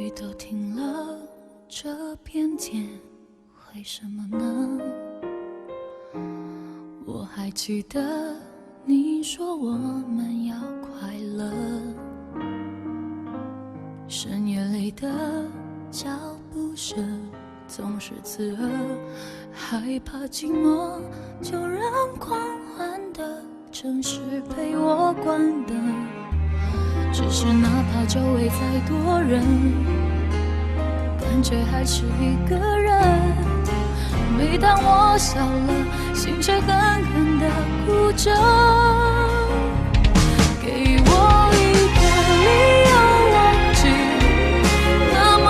雨都停了，这片天为什么呢？我还记得你说我们要快乐，深夜里的脚步声总是刺耳，害怕寂寞就让狂欢的城市陪我关灯。只是哪怕周围再多人，感觉还是一个人。每当我笑了，心却狠狠地哭着。给我一个理由忘记那么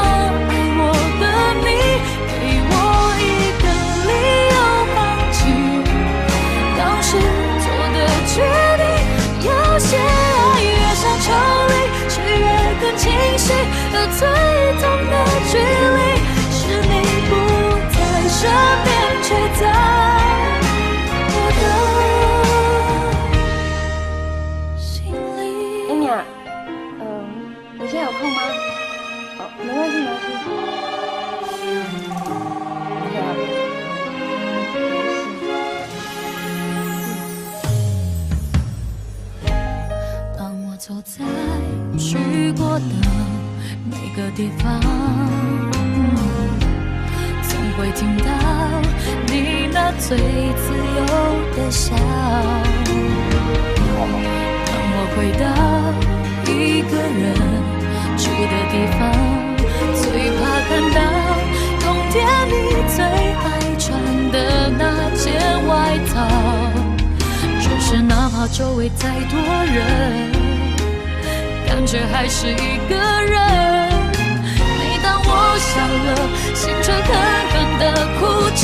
爱我的你，给我一个理由放弃当时做的决定。有些爱越像抽离，却越更清晰，而最痛的距离是你不在身边，却在我的心里。Amy 啊，你现在有空吗？哦，没关系，没关系。当我走在去过的每个地方，总会听到你那最自由的笑。当我回到一个人住的地方，最怕看到冬天你最爱穿的那件外套。只是哪怕周围再多人，感觉还是一个人。每当我笑了，心却狠狠地哭着。